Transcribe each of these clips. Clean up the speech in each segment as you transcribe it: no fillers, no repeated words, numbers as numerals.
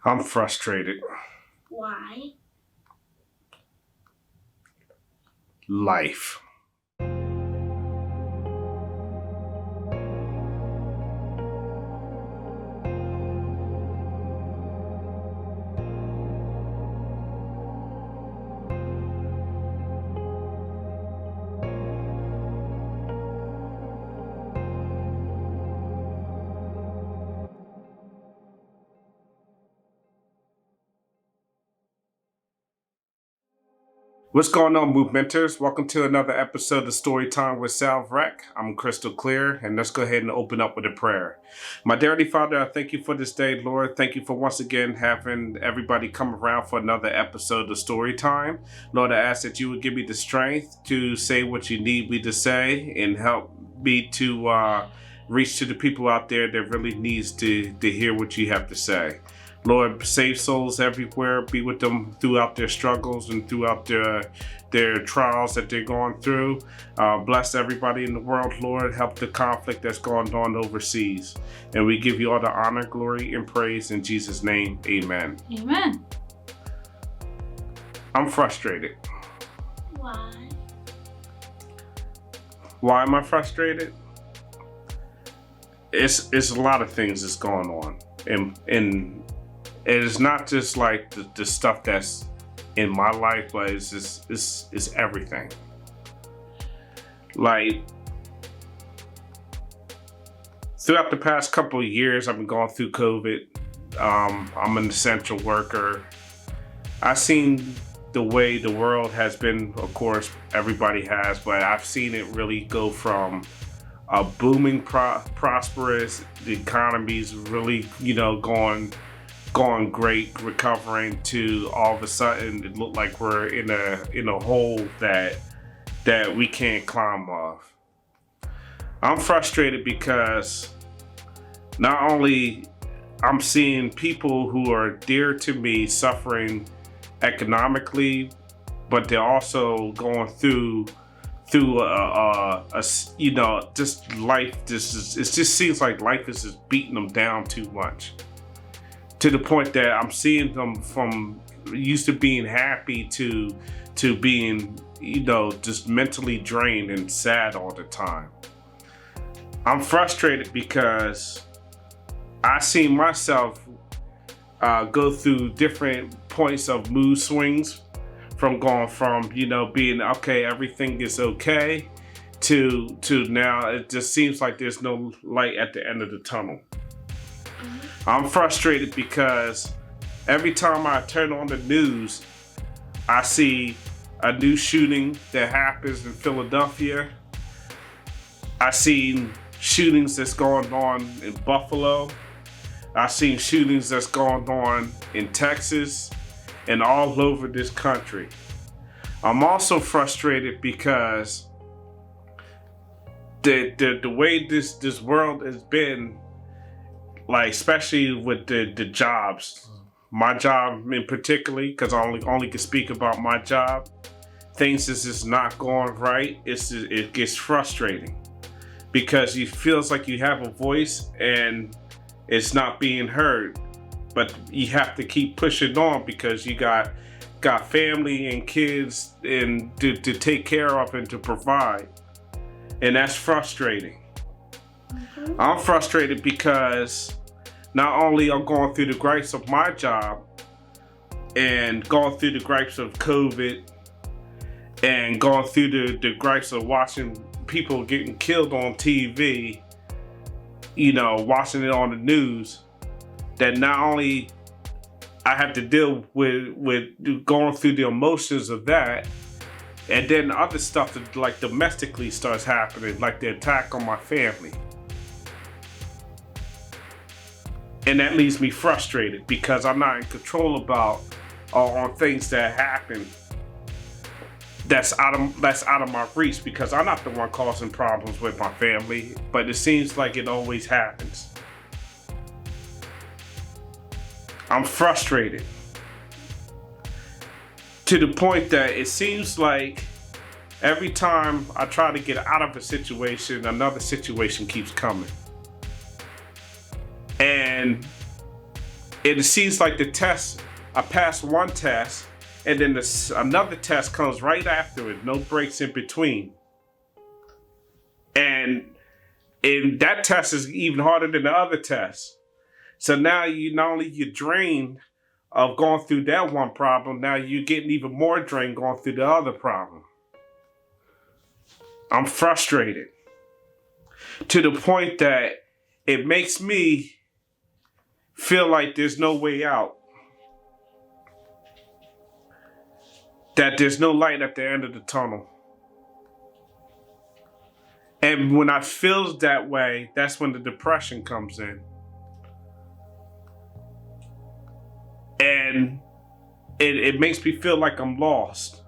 I'm frustrated. Why? Life. What's going on, Movementers? Welcome to another episode of Storytime with Salvwreck. I'm Christal Clear, and let's go ahead and open up with a prayer. My dear Heavenly Father, I thank you for this day, Lord. Thank you for once again having everybody come around for another episode of Storytime. Lord, I ask that you would give me the strength to say what you need me to say and help me to reach to the people out there that really needs to hear what you have to say. Lord, save souls everywhere. Be with them throughout their struggles and throughout their trials that they're going through. Bless everybody in the world, Lord. Help the conflict that's going on overseas. And we give you all the honor, glory, and praise in Jesus' name. Amen. Amen. I'm frustrated. Why? Why am I frustrated? It's a lot of things that's going on. And it's not just like the stuff that's in my life, but it's everything. Like, throughout the past couple of years, I've been going through COVID. I'm an essential worker. I've seen the way the world has been, of course, everybody has, but I've seen it really go from a booming, prosperous, the economy's really, going great, recovering, to all of a sudden it looked like we're in a hole that we can't climb off. I'm frustrated because not only I'm seeing people who are dear to me suffering economically, but they're also going through just life. It just seems like life is just beating them down too much, to the point that I'm seeing them from used to being happy to being, just mentally drained and sad all the time. I'm frustrated because I see myself go through different points of mood swings, from going from, being okay, everything is okay, to now it just seems like there's no light at the end of the tunnel. I'm frustrated because every time I turn on the news, I see a new shooting that happens in Philadelphia. I seen shootings that's going on in Buffalo. I seen shootings that's going on in Texas and all over this country. I'm also frustrated because the way this world has been, like, especially with the jobs, my job in particularly, because I only can speak about my job, things is just not going right. It gets frustrating because it feels like you have a voice and it's not being heard, but you have to keep pushing on because you got family and kids and to take care of and to provide, and that's frustrating. I'm frustrated because not only I'm going through the gripes of my job and going through the gripes of COVID and going through the gripes of watching people getting killed on TV, watching it on the news, that not only I have to deal with going through the emotions of that, and then other stuff that, like, domestically starts happening, like the attack on my family. And that leaves me frustrated because I'm not in control about on things that happen that's out of my reach, because I'm not the one causing problems with my family, but it seems like it always happens. I'm frustrated to the point that it seems like every time I try to get out of a situation, another situation keeps coming. And it seems like the test, I passed one test, and then another test comes right after it, no breaks in between. And that test is even harder than the other test. So now not only you're drained of going through that one problem, now you're getting even more drained going through the other problem. I'm frustrated to the point that it makes me feel like there's no way out. That there's no light at the end of the tunnel. And when I feel that way, that's when the depression comes in. And it makes me feel like I'm lost.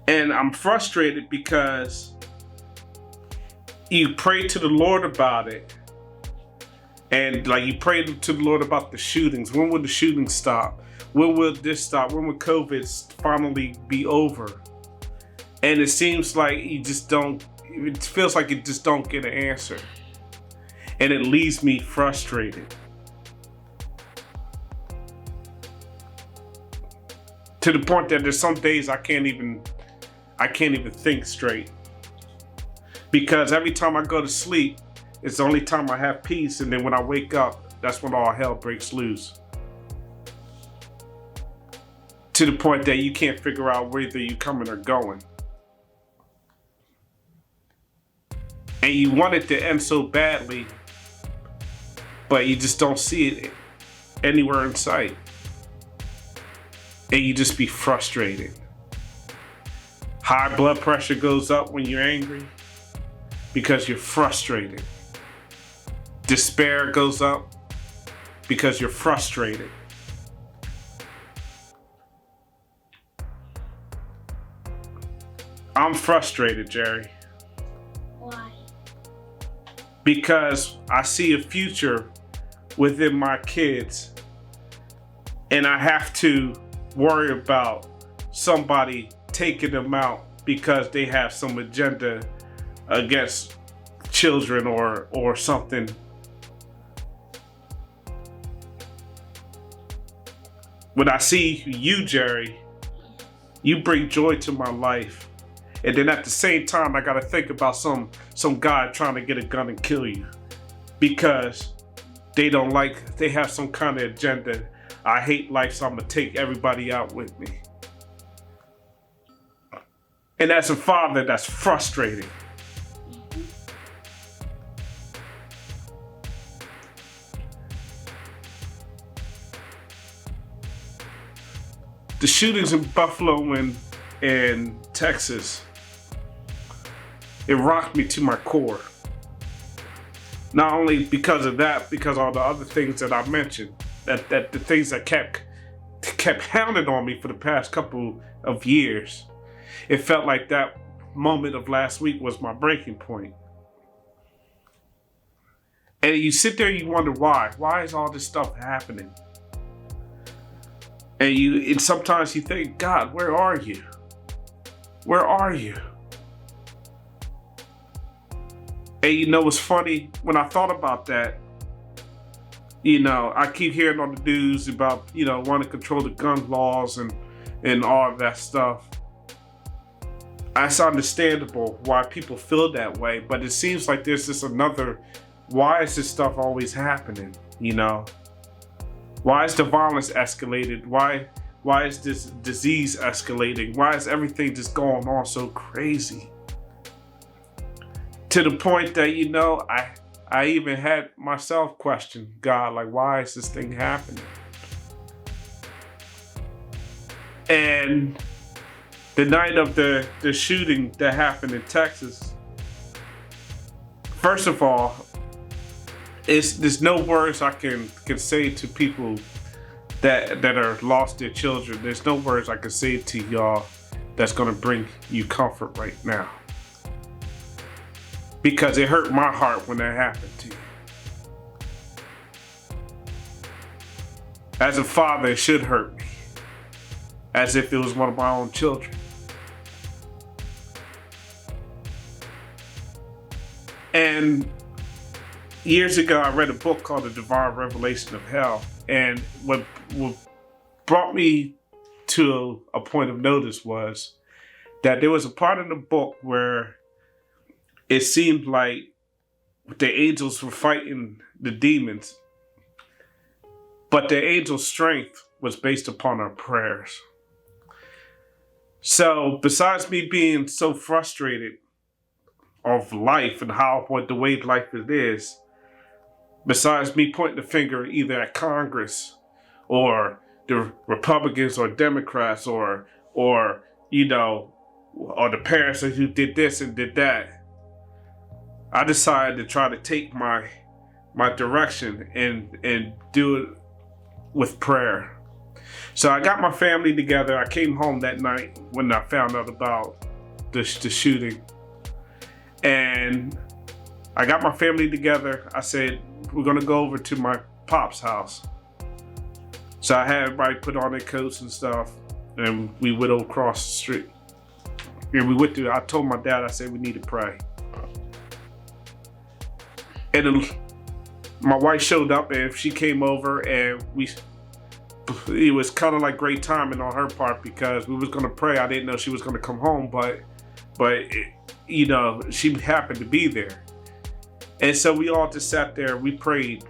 And I'm frustrated because you pray to the Lord about it. And like you pray to the Lord about the shootings. When will the shootings stop? When will this stop? When will COVID finally be over? And it seems like it feels like you just don't get an answer. And it leaves me frustrated. To the point that there's some days I can't even think straight. Because every time I go to sleep, it's the only time I have peace. And then when I wake up, that's when all hell breaks loose. To the point that you can't figure out whether you're coming or going. And you want it to end so badly, but you just don't see it anywhere in sight. And you just be frustrated. High blood pressure goes up when you're angry because you're frustrated. Despair goes up because you're frustrated. I'm frustrated, Jerry. Why? Because I see a future within my kids, and I have to worry about somebody taking them out because they have some agenda against children or something. When I see you, Jerry, you bring joy to my life. And then at the same time, I gotta think about some guy trying to get a gun and kill you because they have some kind of agenda. I hate life, so I'm gonna take everybody out with me. And as a father, that's frustrating. The shootings in Buffalo and Texas, it rocked me to my core. Not only because of that, because all the other things that I mentioned, that the things that kept hounding on me for the past couple of years. It felt like that moment of last week was my breaking point. And you sit there and you wonder why. Why is all this stuff happening? And sometimes you think, God, where are you? Where are you? And you know what's funny? When I thought about that, I keep hearing on the news about, wanting to control the gun laws and all of that stuff. It's understandable why people feel that way, but it seems like there's this why is this stuff always happening? Why is the violence escalated? Why is this disease escalating? Why is everything just going on so crazy? To the point that, I even had myself question God, like, why is this thing happening? And the night of the shooting that happened in Texas, first of all, there's no words I can say to people that are lost their children. There's no words I can say to y'all that's gonna bring you comfort right now. Because it hurt my heart when that happened to you. As a father, it should hurt me. As if it was one of my own children. And years ago, I read a book called The Divine Revelation of Hell. And what brought me to a point of notice was that there was a part in the book where it seemed like the angels were fighting the demons, but the angel's strength was based upon our prayers. So besides me being so frustrated of life and the way life it is, besides me pointing the finger either at Congress or the Republicans or Democrats or the parents who did this and did that, I decided to try to take my direction and do it with prayer. So I got my family together. I came home that night when I found out about the shooting. And I got my family together. I said, we're gonna go over to my pop's house. So I had everybody put on their coats and stuff, and we went across the street. And I told my dad, I said, we need to pray. And my wife showed up, and she came over, and it was kind of like great timing on her part because we was gonna pray. I didn't know she was gonna come home, but she happened to be there. And so we all just sat there. We prayed.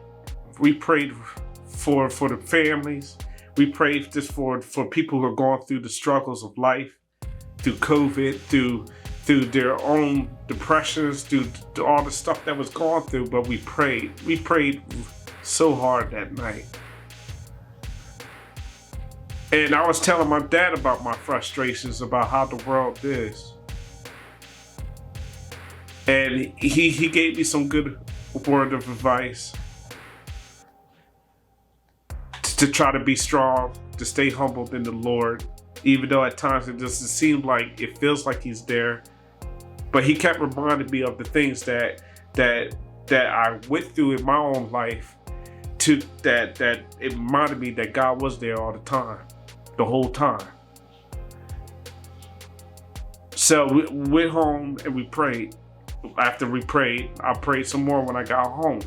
We prayed for the families. We prayed just for people who are going through the struggles of life, through COVID, through their own depressions, through all the stuff that was going through. But we prayed. We prayed so hard that night. And I was telling my dad about my frustrations about how the world is. And he gave me some good word of advice to try to be strong, to stay humbled in the Lord, even though at times it doesn't seem like it feels like he's there. But he kept reminding me of the things that I went through in my own life, that it reminded me that God was there all the time, the whole time. So we went home and we prayed. After we prayed, I prayed some more when I got home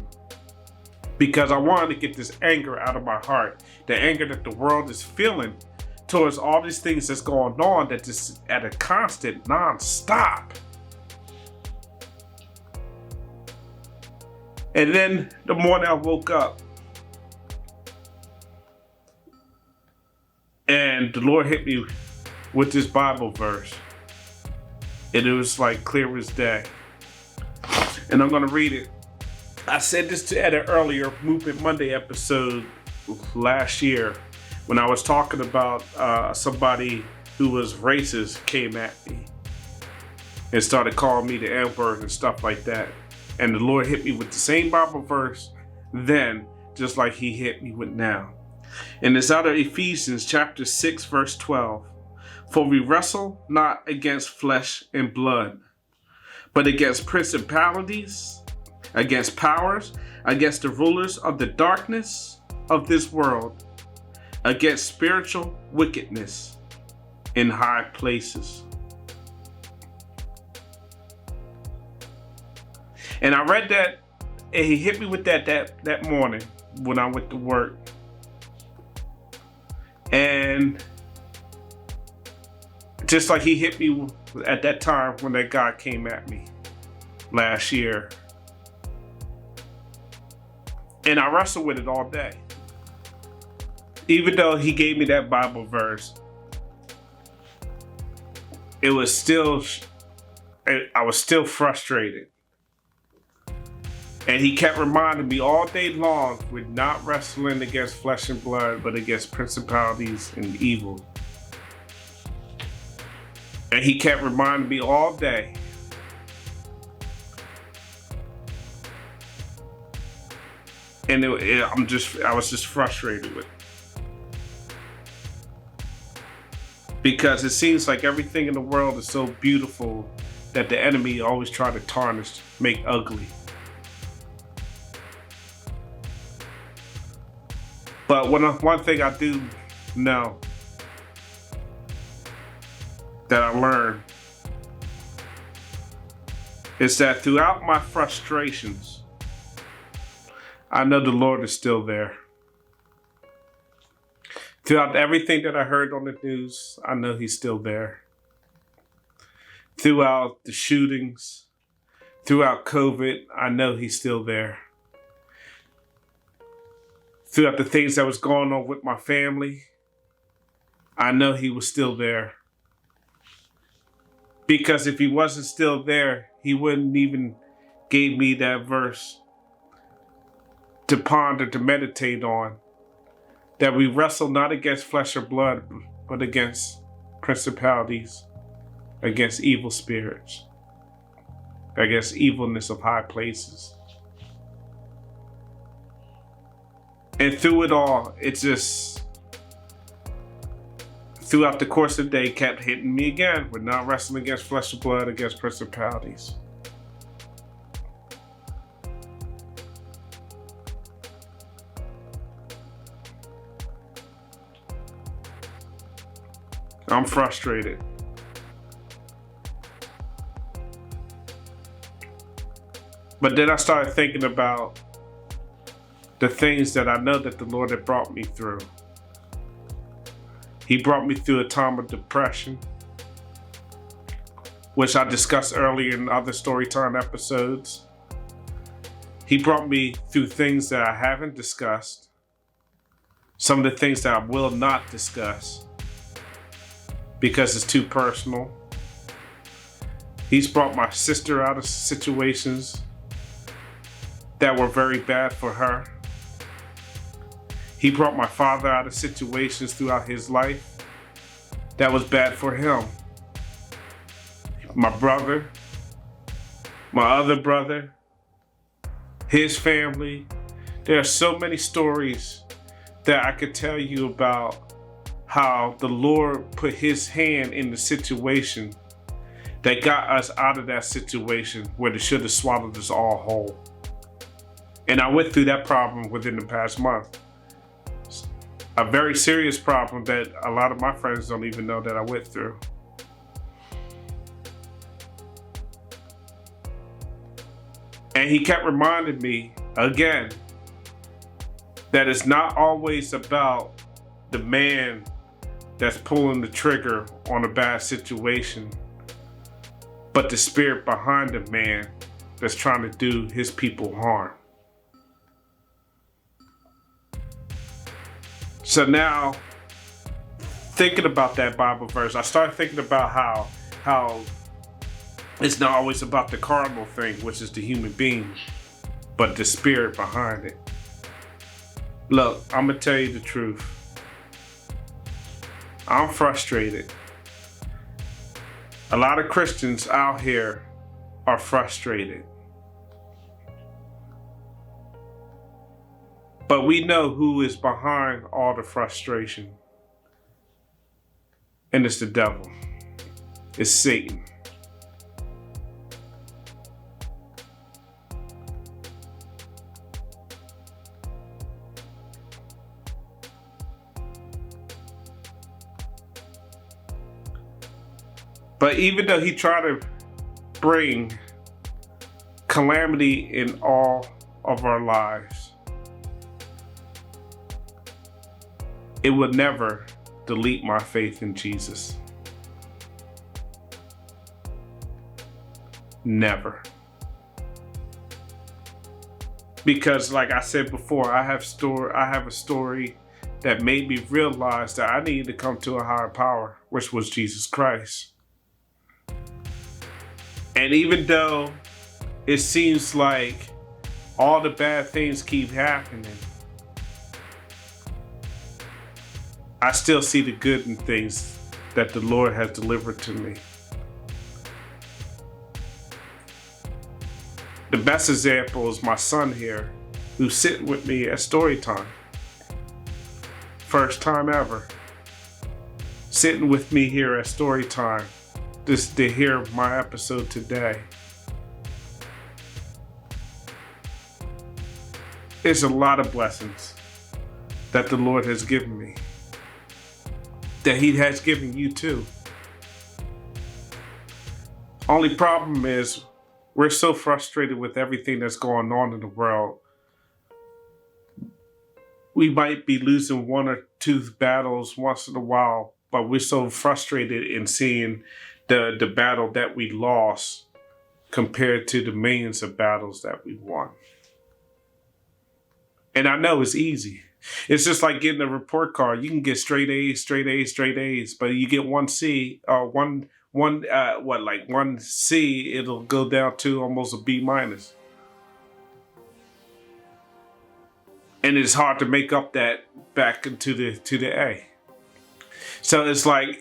because I wanted to get this anger out of my heart, the anger that the world is feeling towards all these things that's going on, that just at a constant, non-stop. And then the morning I woke up and the Lord hit me with this Bible verse, and it was like clear as day. And I'm going to read it. I said this at an earlier Movement Monday episode last year when I was talking about somebody who was racist came at me and started calling me the N-word and stuff like that. And the Lord hit me with the same Bible verse then, just like he hit me with now. And it's out of Ephesians chapter 6, verse 12. For we wrestle not against flesh and blood, but against principalities, against powers, against the rulers of the darkness of this world, against spiritual wickedness in high places. And I read that, and he hit me with that morning when I went to work. And just like he hit me at that time when that guy came at me last year. And I wrestled with it all day. Even though he gave me that Bible verse, I was still frustrated. And he kept reminding me all day long, we're not wrestling against flesh and blood, but against principalities and evil. And he kept reminding me all day. And I was just frustrated with it. Because it seems like everything in the world is so beautiful that the enemy always try to tarnish, make ugly. But one thing I do know that I learned is that throughout my frustrations, I know the Lord is still there. Throughout everything that I heard on the news, I know he's still there. Throughout the shootings, throughout COVID, I know he's still there. Throughout the things that was going on with my family, I know he was still there. Because if he wasn't still there, he wouldn't even give me that verse to ponder, to meditate on. That we wrestle not against flesh or blood, but against principalities, against evil spirits, against evilness of high places. And through it all, it just, throughout the course of the day, kept hitting me again. We're not wrestling against flesh and blood, against principalities. I'm frustrated. But then I started thinking about the things that I know that the Lord had brought me through. He brought me through a time of depression, which I discussed earlier in other Storytime episodes. He brought me through things that I haven't discussed, some of the things that I will not discuss because it's too personal. He's brought my sister out of situations that were very bad for her. He brought my father out of situations throughout his life that was bad for him. My brother, my other brother, his family. There are so many stories that I could tell you about how the Lord put his hand in the situation that got us out of that situation where they should have swallowed us all whole. And I went through that problem within the past month. A very serious problem that a lot of my friends don't even know that I went through. And he kept reminding me again that it's not always about the man that's pulling the trigger on a bad situation, but the spirit behind the man that's trying to do his people harm. So now, thinking about that Bible verse, I started thinking about how it's not always about the cardinal thing, which is the human being, but the spirit behind it. Look, I'm gonna tell you the truth. I'm frustrated. A lot of Christians out here are frustrated. But we know who is behind all the frustration. And it's the devil. It's Satan. But even though he tried to bring calamity in all of our lives, it would never delete my faith in Jesus. Never. Because like I said before, I have a story that made me realize that I needed to come to a higher power, which was Jesus Christ. And even though it seems like all the bad things keep happening, I still see the good in things that the Lord has delivered to me. The best example is my son here, who's sitting with me at Storytime. First time ever. Sitting with me here at Storytime, just to hear my episode today. There's a lot of blessings that the Lord has given me, that He has given you too. Only problem is we're so frustrated with everything that's going on in the world we might be losing one or two battles once in a while, but we're so frustrated in seeing the battle that we lost compared to the millions of battles that we won. And I know it's easy. It's just like getting a report card. You can get straight A's, straight A's, straight A's, but you get one C or one C, it'll go down to almost a B minus. And it's hard to make up that back into the A. So it's like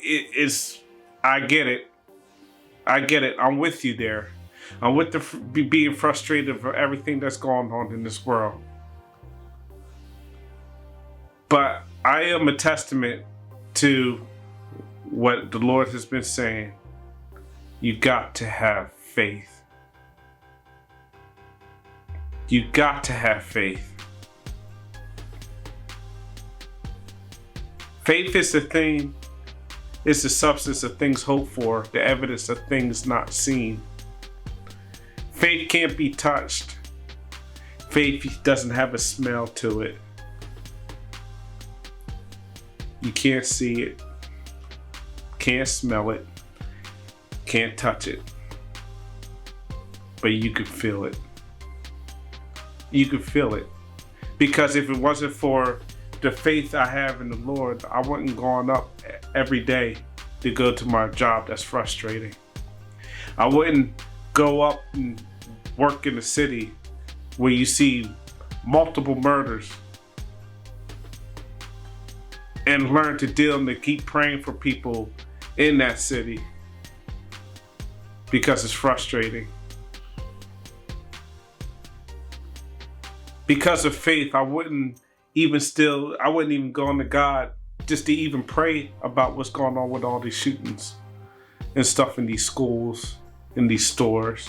I get it. I'm with you there. I'm with being frustrated for everything that's going on in this world. But I am a testament to what the Lord has been saying. You got to have faith. You got to have faith. Faith is the thing, it's the substance of things hoped for, the evidence of things not seen. Faith can't be touched. Faith doesn't have a smell to it. You can't see it, can't smell it, can't touch it, but you can feel it. You can feel it. Because if it wasn't for the faith I have in the Lord, I wouldn't gone up every day to go to my job that's frustrating. I wouldn't go up and work in a city where you see multiple murders and learn to deal and to keep praying for people in that city because it's frustrating. Because of faith, I wouldn't even go into God just to even pray about what's going on with all these shootings and stuff in these schools, in these stores.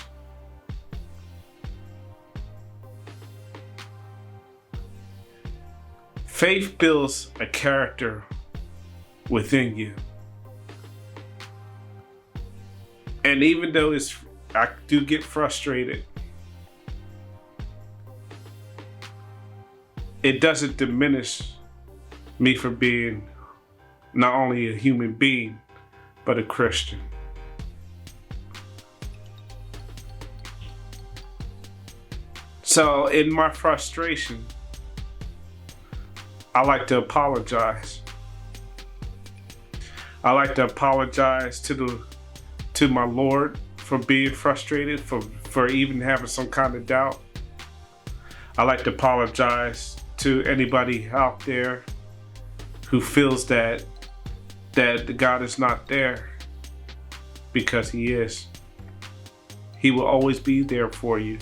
Faith builds a character within you. And even though I do get frustrated, it doesn't diminish me from being not only a human being, but a Christian. So in my frustration, I like to apologize. I like to apologize to my Lord for being frustrated, for even having some kind of doubt. I like to apologize to anybody out there who feels that God is not there, because He is. He will always be there for you.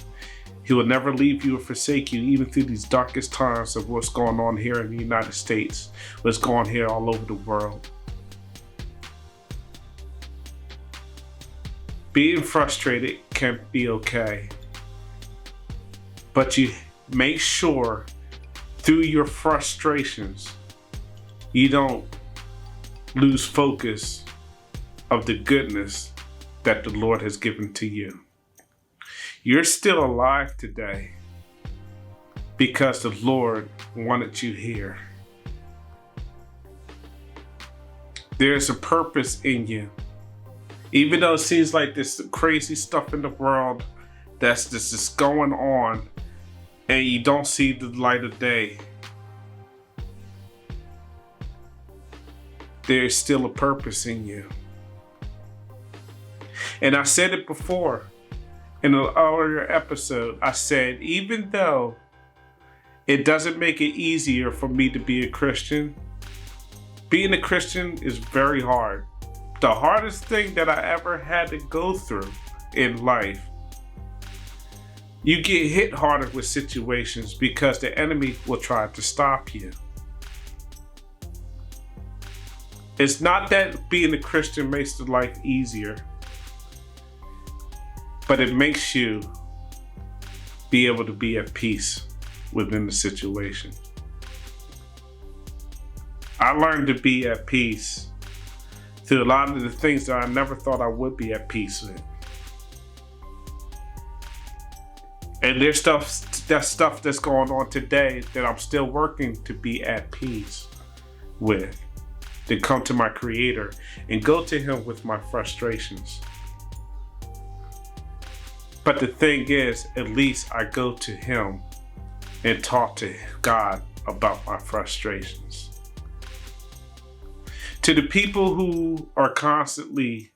He will never leave you or forsake you, even through these darkest times of what's going on here in the United States, what's going on here all over the world. Being frustrated can be okay, but you make sure through your frustrations, you don't lose focus of the goodness that the Lord has given to you. You're still alive today because the Lord wanted you here. There's a purpose in you. Even though it seems like there's crazy stuff in the world that's just going on and you don't see the light of day, there's still a purpose in you. And I said it before in an earlier episode. I said, even though it doesn't make it easier for me to be a Christian, being a Christian is very hard. The hardest thing that I ever had to go through in life. You get hit harder with situations because the enemy will try to stop you. It's not that being a Christian makes the life easier, but it makes you be able to be at peace within the situation. I learned to be at peace through a lot of the things that I never thought I would be at peace with. And there's stuff that stuff that's going on today that I'm still working to be at peace with, to come to my Creator and go to Him with my frustrations. But the thing is, at least I go to Him and talk to God about my frustrations. To the people who are constantly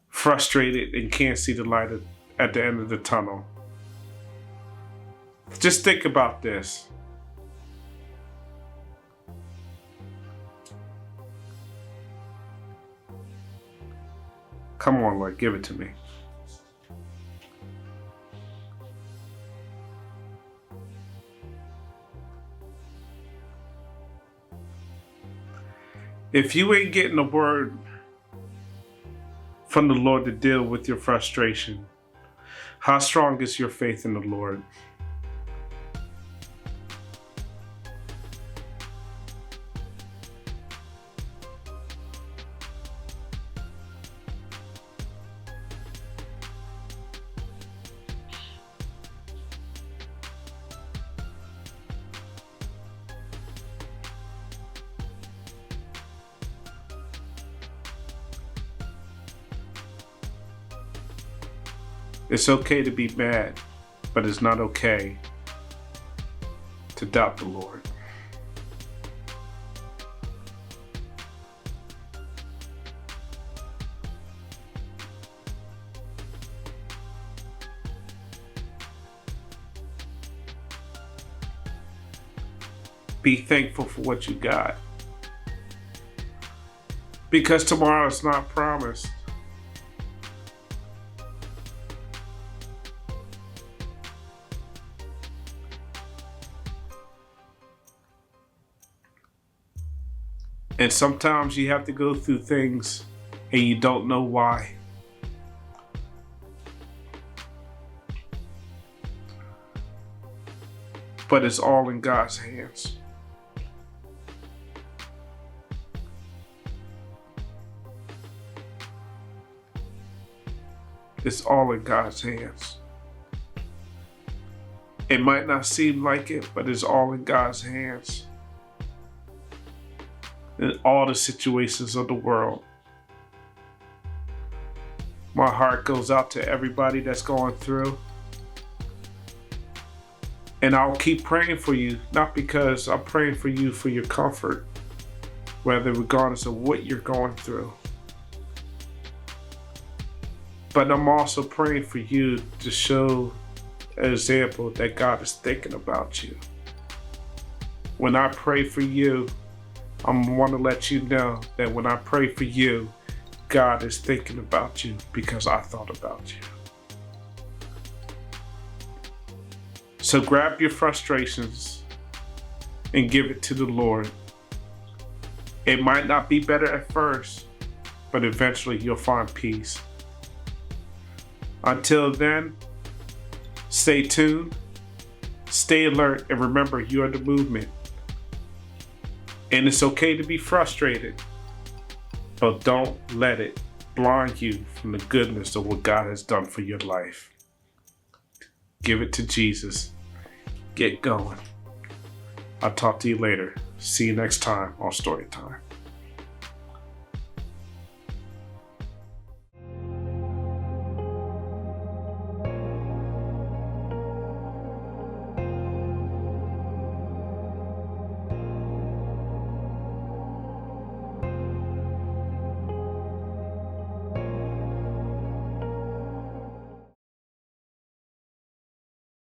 frustrated and can't see the light at the end of the tunnel, just think about this. Come on, Lord, give it to me. If you ain't getting a word from the Lord to deal with your frustration, how strong is your faith in the Lord? It's okay to be mad, but it's not okay to doubt the Lord. Be thankful for what you got, because tomorrow is not promised. And sometimes you have to go through things and you don't know why. But it's all in God's hands. It's all in God's hands. It might not seem like it, but it's all in God's hands. In all the situations of the world. My heart goes out to everybody that's going through. And I'll keep praying for you, not because I'm praying for you for your comfort, whether regardless of what you're going through. But I'm also praying for you to show an example that God is thinking about you. When I pray for you, I want to let you know that when I pray for you, God is thinking about you because I thought about you. So grab your frustrations and give it to the Lord. It might not be better at first, but eventually you'll find peace. Until then, stay tuned, stay alert, and remember you are the movement. And it's okay to be frustrated, but don't let it blind you from the goodness of what God has done for your life. Give it to Jesus. Get going. I'll talk to you later. See you next time on Storytime.